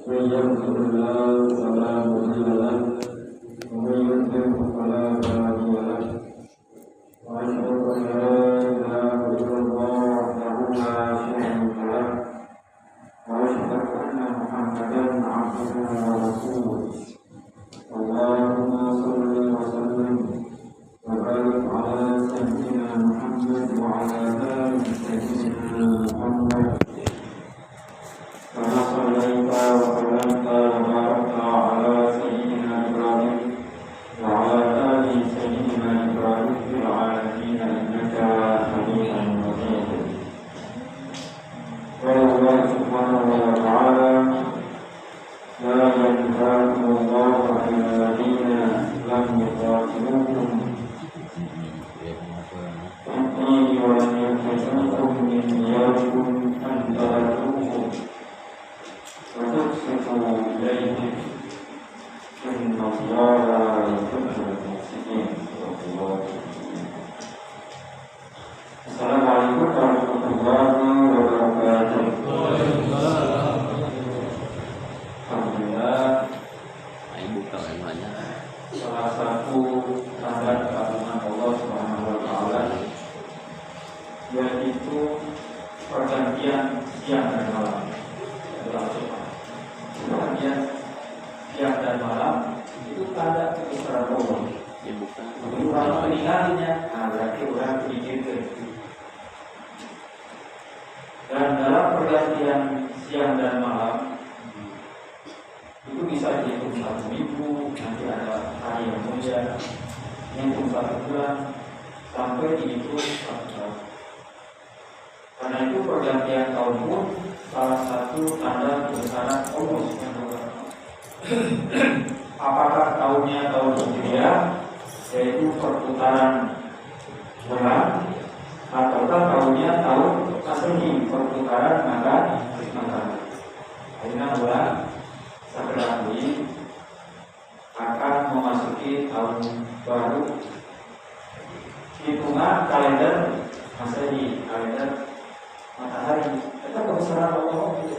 من يهده الله فلا مضل له ومن يضلل فلا هادي له وأشهد أن لا إله إلا الله وحده لا شريك له وأشهد أن محمدا عبده ورسوله اللهم صل وسلم وبارك على سيدنا محمد وعلى آل سيدنا محمد كما صليت وسلمت وباركت على سيدنا إبراهيم وعلى آل سيدنا إبراهيم في العالمين إنك حميد مجيد. قال الله سبحانه وتعالى: لا ينهاكم الله عن الذين لم يقاتلوكم في الدين ولم يخرجوكم من دياركم أن تبروهم وتقسطوا إليهم إن الله يحب المحسنين. السلام عليكم ورحمة الله وبركاته. Alhamdulillah, salah satu tanda keagungan Allah Subhanahu wa Ta'ala yaitu pergantian siang dan malam. Pergantian siang dan malam itu tanda kebesaran Allah. Jadi orang meninggalnya, berarti orang berpikir. Dan dalam pergantian siang dan malam itu bisa dihitung 1 minggu, nanti ada hari yang mulia, dihitung 1 bulan, sampai dihitung 1 tahun. Karena itu pergantian tahun pun salah satu tanda kebesaran Allah Subhanahu wa Ta'ala. Apakah tahunnya tahun Hijriah, yaitu perputaran bulan, ataukah tahunnya tahun Masehi, perputaran matahari. Akhirnya bulan Februari akan memasuki tahun baru hitungan kalender Masehi, kalender matahari. Itu kebesaran Allah itu.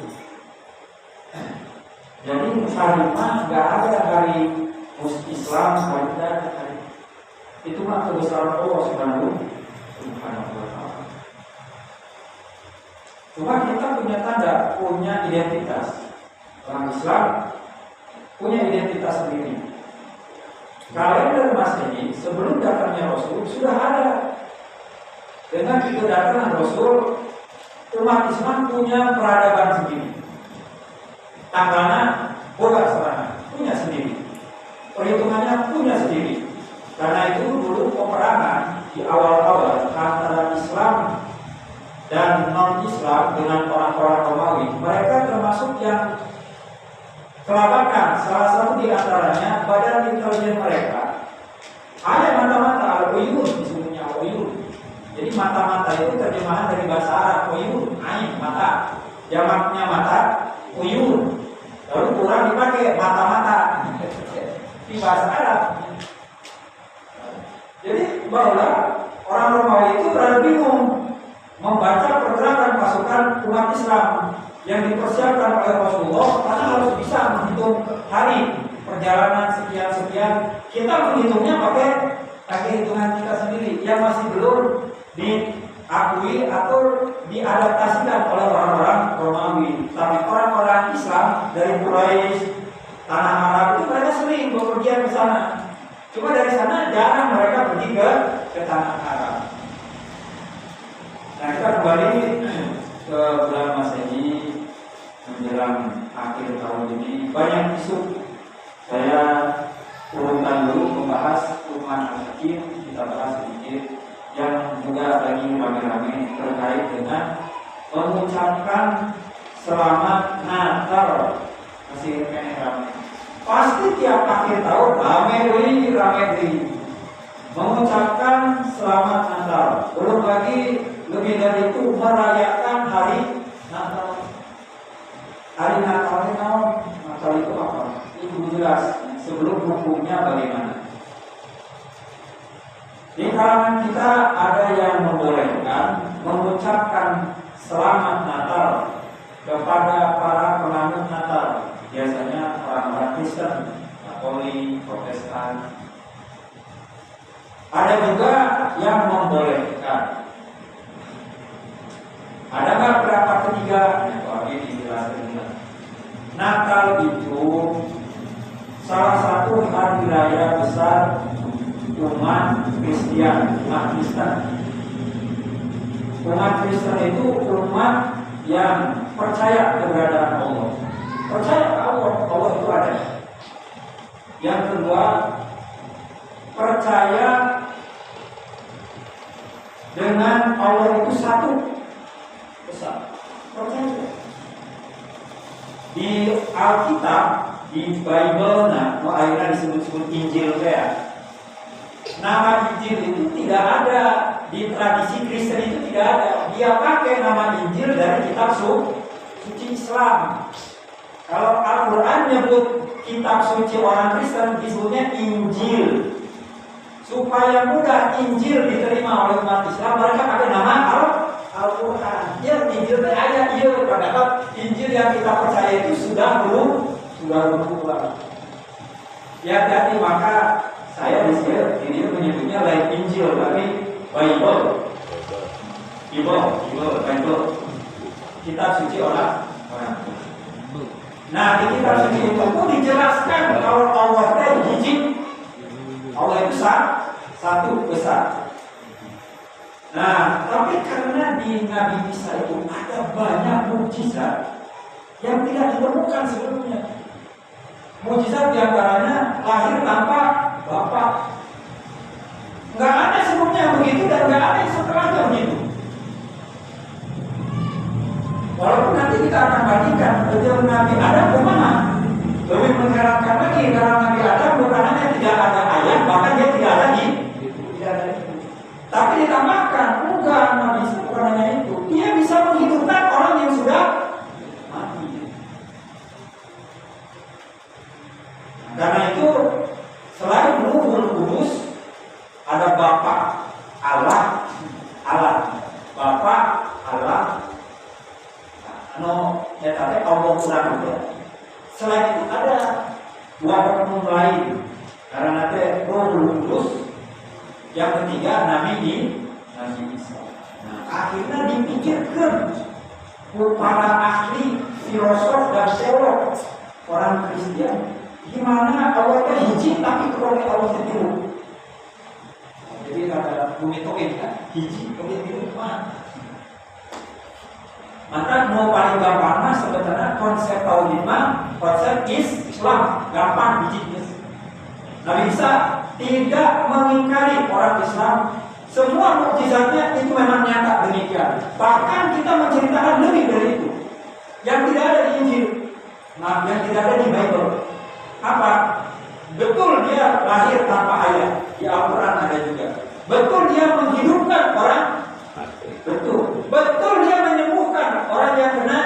Jadi hari mah nggak ada hari Islam, hari tidak ada hari. Itu mah kebesaran Allah Subhanahu wa Ta'ala. Cuma kita punya tanda, punya identitas. Orang Islam punya identitas sendiri. Kalender Masehi sebelum datangnya Rasul sudah ada. Dengan kedatangan Rasul, umat Islam punya peradaban sendiri. Tanggalnya boga serana, punya sendiri. Perhitungannya punya sendiri. Karena itu dulu peperangan di awal-awal antara Islam dan non-Islam dengan orang-orang Romawi, mereka termasuk yang kelabakan. Salah satu di antaranya badan intelijen mereka ada mata-mata, al-uyun, disebutnya al-uyun. Jadi mata-mata itu terjemahan dari bahasa Arab, uyun, ain, mata. Jamaknya mata, uyun. Lalu kurang dipakai mata-mata di bahasa Arab. Jadi bahwa orang Romawi itu berada bingung membaca pergerakan pasukan umat Islam yang dipersiapkan oleh Rasulullah, karena harus bisa menghitung hari perjalanan sekian-sekian. Kita menghitungnya pakai hitungan kita sendiri yang masih belum diakui atau diadaptasikan oleh orang-orang Romawi. Tapi orang-orang Islam dari Quraisy, tanah Arab itu mereka sering bepergian ke sana. Cuma dari sana jarang mereka pergi ke tanah Arab. Nah, kita kembali ke bulan Masehi menjelang akhir tahun ini. Banyak isu. Saya urutkan dulu membahas Luqman Al-Hakim, kita bahas sedikit. Yang juga lagi rame-rame terkait dengan mengucapkan selamat Natal. Masih rame. Pasti tiap akhir tahun rame deh. Mengucapkan selamat Natal. Belum lagi lebih dari itu merayakan hari Natal. Hari Natal itu apa? Itu jelas. Sebelum hukumnya bagaimana? Di kalangan kita ada yang membolehkan mengucapkan selamat Natal kepada para penganut Natal, Katolik, Protestan. Ada juga yang membolehkan. Ada nggak pendapat ketiga? Ini dijelaskan. Natal itu salah satu hari raya besar umat Kristian, umat Kristen. Umat Kristen itu umat yang percaya keberadaan Allah. Percaya Allah itu ada. Yang kedua, percaya dengan Allah itu satu besar. Percaya. Di Alkitab, di Bible, akhirnya disebut-sebut Injil ya. Nama Injil itu tidak ada di tradisi Kristen, itu tidak ada. Dia pakai nama Injil dari kitab suci Islam. Kalau Al-Quran nyebut kitab suci orang Kristen disebutnya Injil. Supaya mudah Injil diterima oleh umat Islam, mereka pakai nama Al-Quran. Ya, Injil ada, iya. Padahal Injil yang kita percaya itu sudah berubah. Ya, jadi maka saya di sini menyebutnya lain Injil, tapi Bible. Kitab suci orang. Nah, di kitab suci itu pun dijelaskan kalau Allah itu hiji, Allah itu satu besar. Nah, tapi karena di Nabi Isa itu ada banyak mukjizat yang tidak ditemukan sebelumnya. Mukjizat diantaranya lahir tanpa bapak. Nggak ada sebelumnya begitu dan nggak ada yang setelahnya begitu. Walaupun nanti kita akan bandingkan dengan Nabi Adam kemana? Lebih mengherankan lagi karena Nabi Adam bukan hanya tidak ada ayah, bahkan dia tidak ada di. Tapi ditambahkan, bukan Nabi Isa bukan hanya itu, dia bisa menghidupkan orang yang sudah mati. Karena itu selain Ruhul Kudus ada Bapa Allah, Bapa Allah. Allah kurang juga. Selain itu ada dua oknum lain. Karena nanti Ruhul Kudus, yang ketiga Nabi Isa. Nah, akhirnya dipikirkan para ahli filosof dan teolog orang Kristen, gimana Allah itu hiji tapi kepada Allah sendiri. Jadi ada bumi token kan, hiji token itu mana? Maka mau paling gampang mah sebenarnya konsep tauhid mah konsep Islam gampang hiji. Nabi Isa tidak mengingkari orang Islam. Semua mukjizatnya itu memang nyata demikian. Bahkan kita menceritakan lebih dari itu. Yang tidak ada di Injil, yang tidak ada di Bible. Apa? Betul dia lahir tanpa ayah. Di Al-Quran ada juga. Betul dia menghidupkan orang. Betul. Betul dia menyembuhkan orang yang kena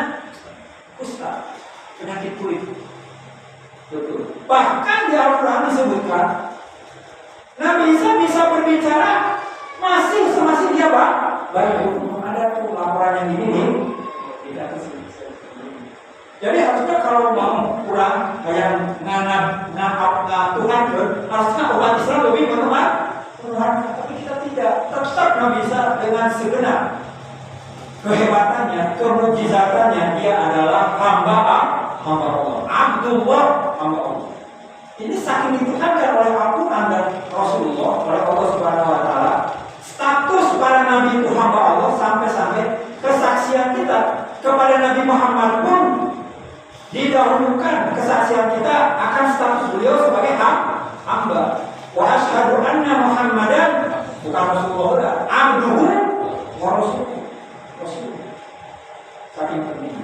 kusta, penyakit kulit. Betul. Bahkan di Al-Quran disebutkan Nabi Isa bisa berbicara masih dia baik. Ada tuh laporan yang ini nih. Tidak bisa. Jadi harusnya kalau mau kurang kayak ngangap Tuhan, harusnya umat Islam lebih mengenal Tuhan. Tapi kita tidak. Tetap Nabi Isa dengan segenap kehebatannya, kemukjizatannya, dia adalah hamba Allah, Abdullah, hamba Allah. Ini saking dituhankan oleh Al-Quran dan Rasulullah, oleh Allah Subhanahu Wa Taala. Status para nabi itu hamba Allah sampai kesaksian kita kepada Nabi Muhammad pun didahulukan kesaksian kita akan status beliau sebagai hamba. Wa asyhadu anna Muhammadan bukan Rasulullah, abduhu wa rasuluh. Saking penting.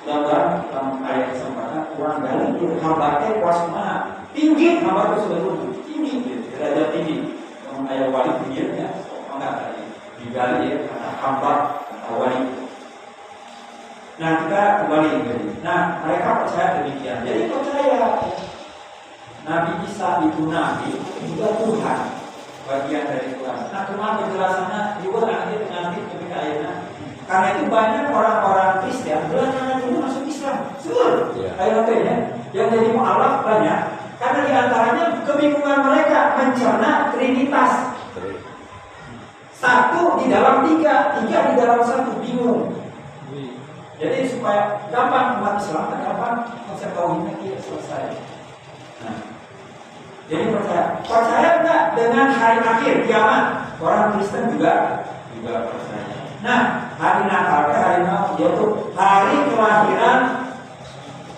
Mudah-mudahan dalam ayat kesempatan kurang gali hambatnya kuasa mana tinggi, hamba itu sudah tinggi, derajat tinggi. Dalam ayat wali tingginya, enggak tadi digali ya karena hamba atau wali. Nah kita kembali jadi. Nah mereka percaya demikian. Jadi percaya Nabi Isa itu nabi juga Tuhan, bagian dari Tuhan. Nah cuma penjelasannya juga nanti ketika ayatnya. Karena itu banyak orang-orang Kristen belakangan itu masuk Islam. Ayatnya yang jadi mu'alaf banyak. Karena ada di antaranya kebingungan mereka mencerna Trinitas. Satu di dalam tiga, tiga di dalam satu, bingung. Jadi supaya gampang umat Islam, gampang konsep tauhidnya dia selesai. Nah, jadi percaya nggak dengan hari akhir kiamat? Orang Kristen juga percaya. Nah, hari Natal, hari Natal yaitu hari kelahiran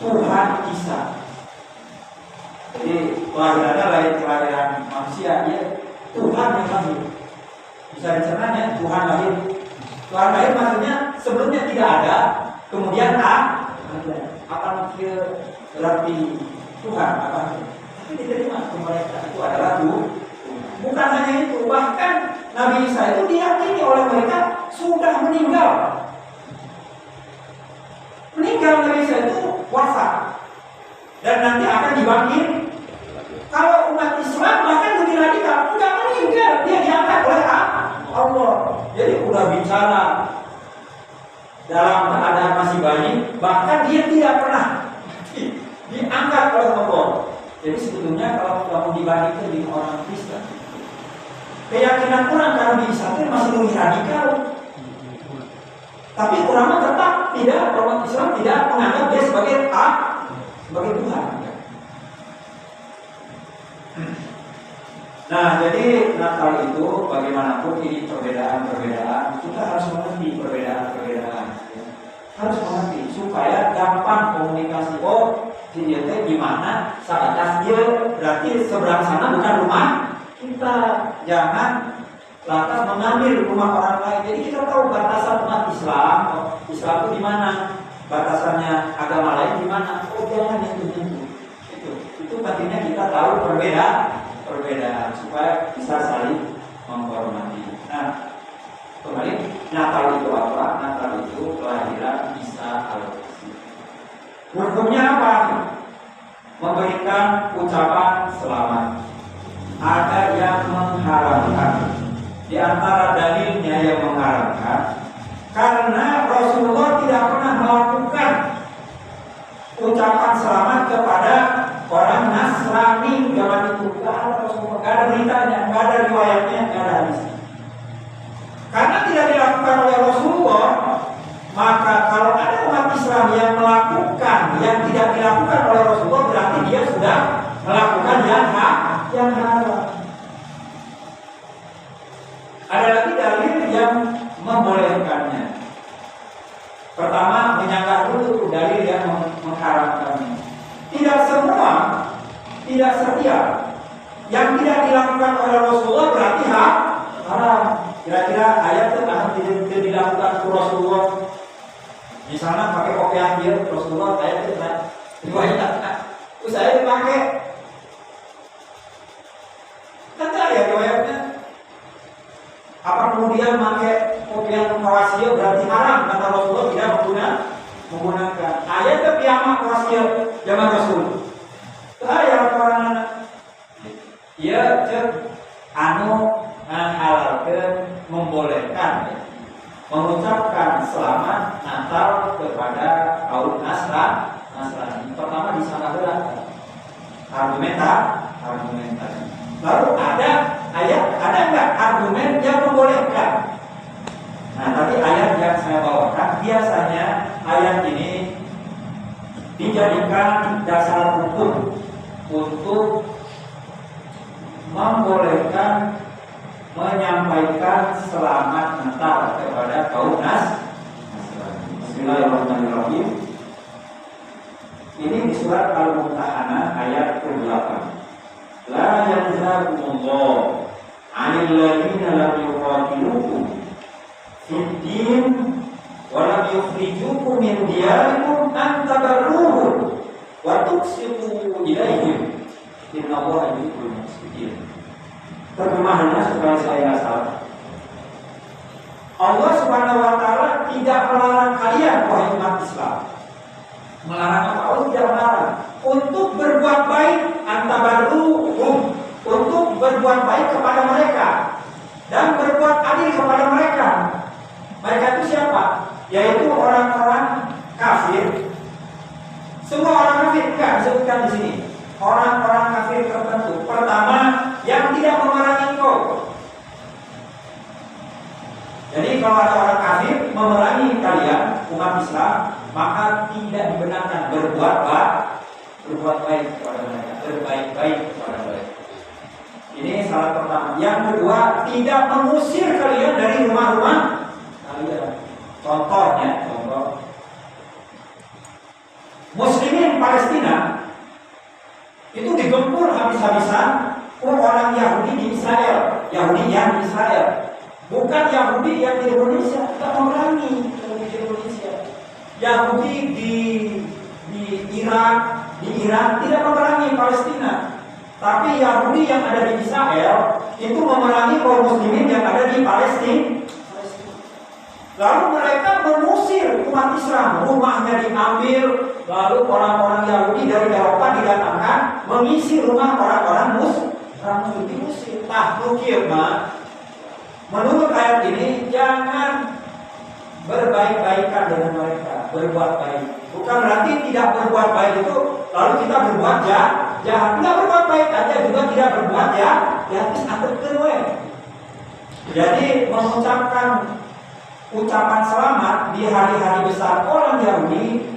Tuhan Isa. Jadi kelahirannya lain kelahiran manusia, ya Tuhan yang lahir. Bisa dicerna Tuhan lahir. Tuhan lahir maksudnya sebelumnya tidak ada, kemudian ada. Apa mikir berarti Tuhan apa? Tapi diterima ke mereka itu adalah Tuhan. Bukan hanya itu, bahkan Nabi Isa itu diyakini oleh mereka sudah meninggal. Meninggal Nabi Isa itu wafat dan nanti akan dibangkit. Kalau umat Islam bahkan lebih radikal, enggak meninggal, dia diangkat oleh Allah. Jadi udah bicara dalam keadaan masih bayi, bahkan dia tidak pernah diangkat oleh Allah. Jadi sebetulnya kalau kamu dibandingkan dengan orang Kristen, keyakinan orang kalau di Isa masih lebih radikal. Tapi orang tetap tidak, orang Islam tidak menganggap dia sebagai Tuhan. Nah, jadi Natal itu bagaimanapun ini perbedaan-perbedaan, kita harus mengerti perbedaan-perbedaan. Ya. Harus mengerti supaya gampang komunikasi. Oh, dia gimana? Sabatas dia berarti seberang sana bukan rumah kita. Jangan lantas mengambil rumah orang lain. Jadi kita tahu batasan umat Islam. Oh, Islam itu di mana? Batasannya agama lain di mana? Oh, jangan itu. Itu pentingnya kita tahu perbedaan supaya bisa saling menghormati. Nah, kembali Natal itu apa? Natal itu kelahiran Isa Almasih. Hukumnya apa? Memberikan ucapan selamat. Ada yang mengharamkan. Di antara dalilnya yang mengharamkan, karena Rasulullah tidak pernah melakukan ucapan selamat kepada orang Nasrani zaman itu. Gak ada beritanya, gak ada riwayatnya, gak ada hadisnya. Karena tidak dilakukan oleh Rasulullah, maka kalau ada umat Islam yang melakukan yang tidak dilakukan oleh Rasulullah, berarti dia sudah melakukan yang haram. Ada lagi dalil yang membolehkannya. Pertama, menyangka dulu dalil yang mengharamkannya. Tidak semua, tidak setiap yang tidak dilakukan oleh Rasulullah berarti haram. Kira-kira ayat itu tidak dilakukan oleh Rasulullah. Misalnya pakai kopiah dia Rasulullah, ayat itu riwayat. Terus saya dipakai. Kata ya riwayatnya. Apa kemudian pakai kopiah kawasia berarti haram? Kata Rasulullah tidak menggunakan. Ayat itu piyama kawasia zaman Rasul. Saya orang ya cek menghalalkan, membolehkan mengucapkan selamat Natal kepada kaum Nasrani. Pertama disangka argumentasi. Lalu ada nggak argumen yang membolehkan? Nah, tadi ayat yang saya bawakan biasanya ayat ini dijadikan dasar hukum untuk membolehkan menyampaikan selamat Natal kepada kaum Nasrani. Bismillahirrahmanirrahim. Ini di surat Al-Mumtahanah ayat ke-8. La yanzakumullah 'anil ladzina lam yuqatilukum fid din wa lam yukhrijukum min diyarikum an tabarruhum wa tuqsitu ilaihim. Innallaha yuhibbul muqsitin. Terjemahannya supaya saya nggak salah. Allah Subhanahu wa taala tidak melarang kalian wahai umat Islam. Melarang apa? Allah tidak melarang untuk berbuat baik antabaruhum, untuk berbuat baik kepada mereka dan berbuat adil kepada mereka. Mereka itu siapa? Yaitu orang-orang kafir. Semua orang kafir enggak disebutkan di sini. orang-orang kafir tertentu. Pertama, yang tidak memerangi engkau. Jadi kalau ada orang kafir memerangi kalian umat Islam, maka tidak dibenarkan berbuat baik kepada mereka, berbaik-baik kepada mereka. Ini salah pertama. Yang kedua, tidak mengusir kalian dari rumah-rumah kalian. Contoh Muslimin Palestina itu digempur habis-habisan orang Yahudi di Israel, Yahudi yang di Israel, bukan Yahudi yang di Indonesia. Tidak memerangi Yahudi di Indonesia. Yahudi di Irak tidak memerangi Palestina, tapi Yahudi yang ada di Israel itu memerangi kaum Muslimin yang ada di Palestina. Lalu mereka mengusir umat Islam, rumahnya diambil, lalu orang-orang Yahudi dari Eropa didatangkan mengisi rumah orang-orang Muslim diusir. Menurut ayat ini jangan berbaik-baikan dengan mereka, berbuat baik. Bukan berarti tidak berbuat baik itu lalu kita berbuat jahat. Tidak berbuat baik aja juga tidak berbuat jahat. Jadi mengucapkan ucapan selamat di hari-hari besar orang Yahudi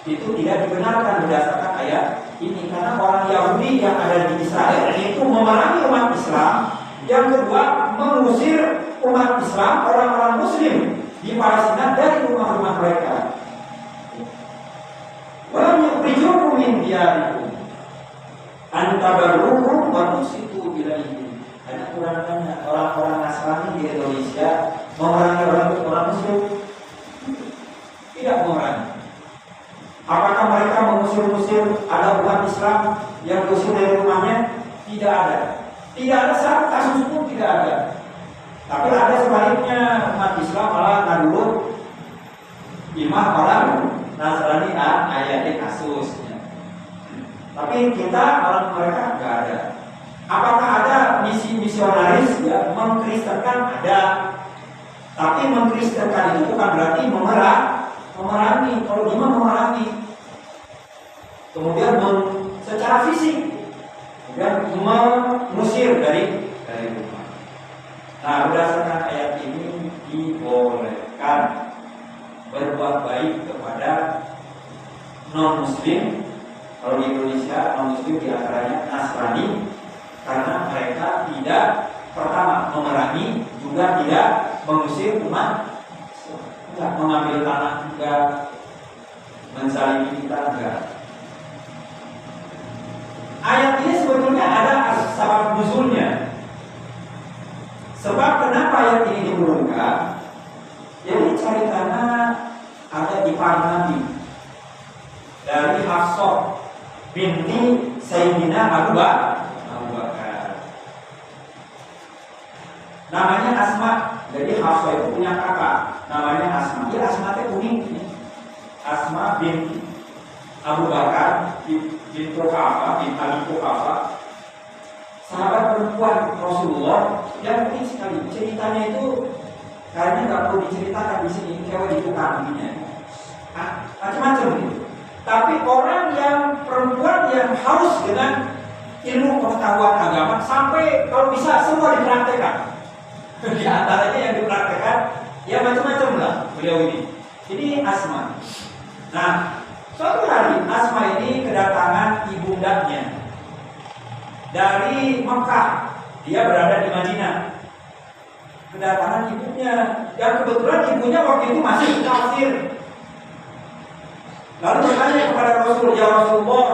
itu tidak dibenarkan berdasarkan ayat ini, karena orang Yahudi yang ada di Israel itu memerangi umat Islam. Yang kedua, mengusir umat Islam, orang-orang Muslim di Palestina dari rumah-rumah mereka. Wa yukhrijukum min diyarikum an tabarruhum wa tuqsitu ilaihim. Karena kurang-kurangnya orang-orang Nasrani di Indonesia memerangi orang Muslim? Tidak memerangi. Apakah mereka mengusir-usir ada umat Islam yang diusir dari rumahnya? Tidak ada. Tidak ada satu kasus pun, tidak ada. Tapi ada sebaliknya, umat Islam malah ngadulun imah orang Nasrani ayatnya kasusnya. Tapi kita orang mereka nggak ada. Apakah ada misi misionaris ya mengkristenkan? Ada. Tapi mengkristenkan itu bukan berarti memerangi. Kalau dia memerangi, kemudian secara fisik, kemudian mengusir dari rumah. Nah, berdasarkan ayat ini dibolehkan berbuat baik kepada non-Muslim. Kalau di Indonesia non-Muslim diantaranya Nasrani, karena mereka tidak pertama memerangi, juga tidak mengusir umat, tidak mengambil tanah, juga menzalimi kita, enggak. Ayat ini sebetulnya ada sebab nuzulnya. Sebab kenapa ayat ini diturunkan? Jadi ceritanya ada di para nabi dari Hafsah binti Sayyidina Abu Bakar. Namanya Asma. Jadi Hafsah itu punya kakak, namanya Asma. Dia Asma itu unik. Asma binti Abu Bakar bin Quhafah bin Abi Quhafah, sahabat perempuan Rasulullah yang unik sekali. Ceritanya itu kayaknya nggak perlu diceritakan di sini, cewek itu kambingnya, macam-macam gitu. Tapi orang yang perempuan yang haus dengan ilmu pengetahuan agama sampai kalau bisa semua dipraktekkan. Di antaranya yang dipraktekkan ya macam-macam lah beliau ini. Ini Asma. Nah, suatu hari Asma ini kedatangan ibundanya dari Mekah. Dia berada di Madinah. Kedatangan ibunya, dan kebetulan ibunya waktu itu masih kafir. Lalu bertanya kepada Rasul, ya Rasulullah,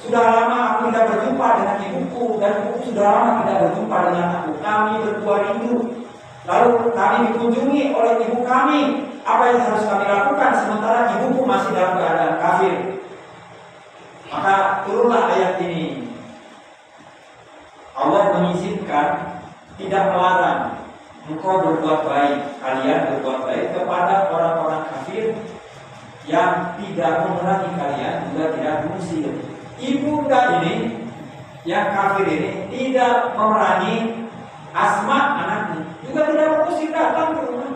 sudah lama aku tidak berjumpa dengan ibuku, dan ibuku sudah lama tidak berjumpa dengan aku. Kami berdua rindu. Lalu kami dikunjungi oleh ibu kami. Apa yang harus kami lakukan sementara ibuku masih dalam keadaan kafir? Maka turunlah ayat ini. Allah mengizinkan, tidak melarang engkau berbuat baik, kalian berbuat baik kepada orang-orang kafir yang tidak memerangi kalian, juga tidak mengusir. Ibunda ini yang kafir ini tidak memerangi Asma anaknya, juga tidak mengusir, datang ke rumah.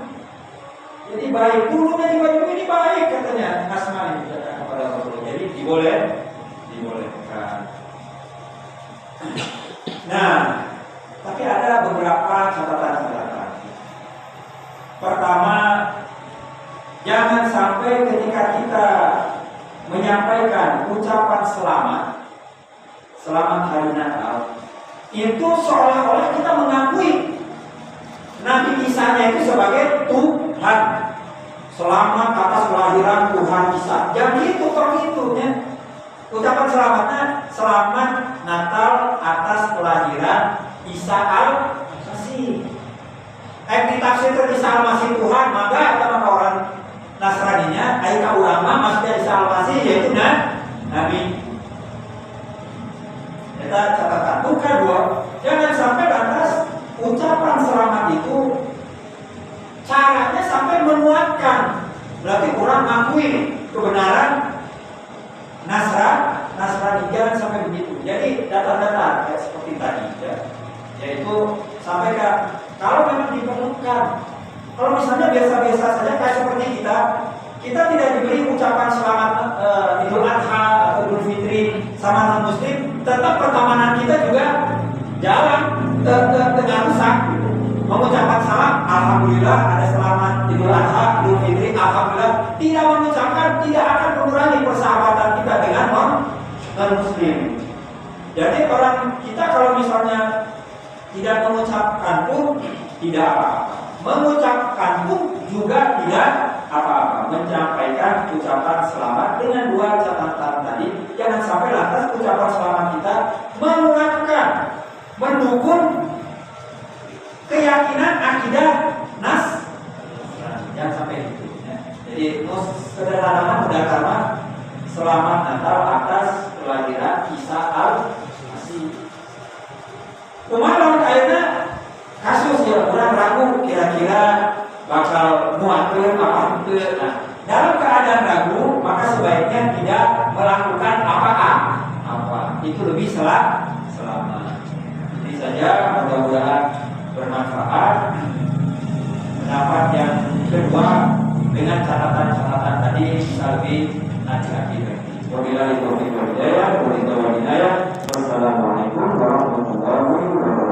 Jadi baik, dulunya juga ini baik katanya Asma ini kepada Rasulullah. Jadi dibolehkan. Nah, tapi ada beberapa catatan-catatan. Pertama, jangan sampai ketika kita menyampaikan ucapan selamat hari Natal, itu seolah-olah kita mengakui Nabi Isa-nya itu sebagai Tuhan. Selamat atas kelahiran Tuhan Isa. Jangan itu perhitungnya. Ucapan selamatnya selamat Natal atas kelahiran Isa al-Masih. Ditafsir Isa al-Masih Tuhan, maka sama orang Nasraninya, ayat ulama maksudnya Isa al-Masih yaitu Nabi. Kita catatan. Kedua, jangan sampai atas ucapan selamat itu caranya sampai menguatkan. Berarti orang mengakui kebenaran Nasrani, jangan sampai begitu. Jadi data-data kayak seperti tadi ya. Yaitu sampaikan kalau memang diperlukan. Kalau misalnya biasa-biasa saja kayak seperti kita tidak diberi ucapan selamat Idul Adha atau Idul Fitri sama non-muslim, tetap pertemanan kita juga jalan tegak rusak. Mengucapkan salam, alhamdulillah ada selamat Idul Adha, Idul Fitri, alhamdulillah. Tidak mengucapkan tidak akan mengurangi persahabatan kita dengan non-muslim. Jadi orang kita kalau misalnya tidak mengucapkan pun tidak apa-apa. Mengucapkan pun juga tidak apa-apa. Menyampaikan ucapan selamat dengan dua catatan tadi. Jangan sampai lantas ucapan selamat kita menguatkan, mendukung keyakinan akidah jangan sampai itu ya. Jadi sederhana mendakama selamat Natal atas kelahiran Isa al-Masih. Kemarin kayaknya kasus ya orang ragu kira-kira bakal muatir apa itu. Nah, dalam keadaan ragu maka sebaiknya tidak melakukan apa-apa. Itu lebih selamat. Ini saja, mudah-mudahan bermanfaat. Pendapat yang kedua dengan catatan-catatan tadi bisa lebih hati-hati lagi. Wabillahi taufiq wal hidayah. Wassalamualaikum warahmatullahi wabarakatuh.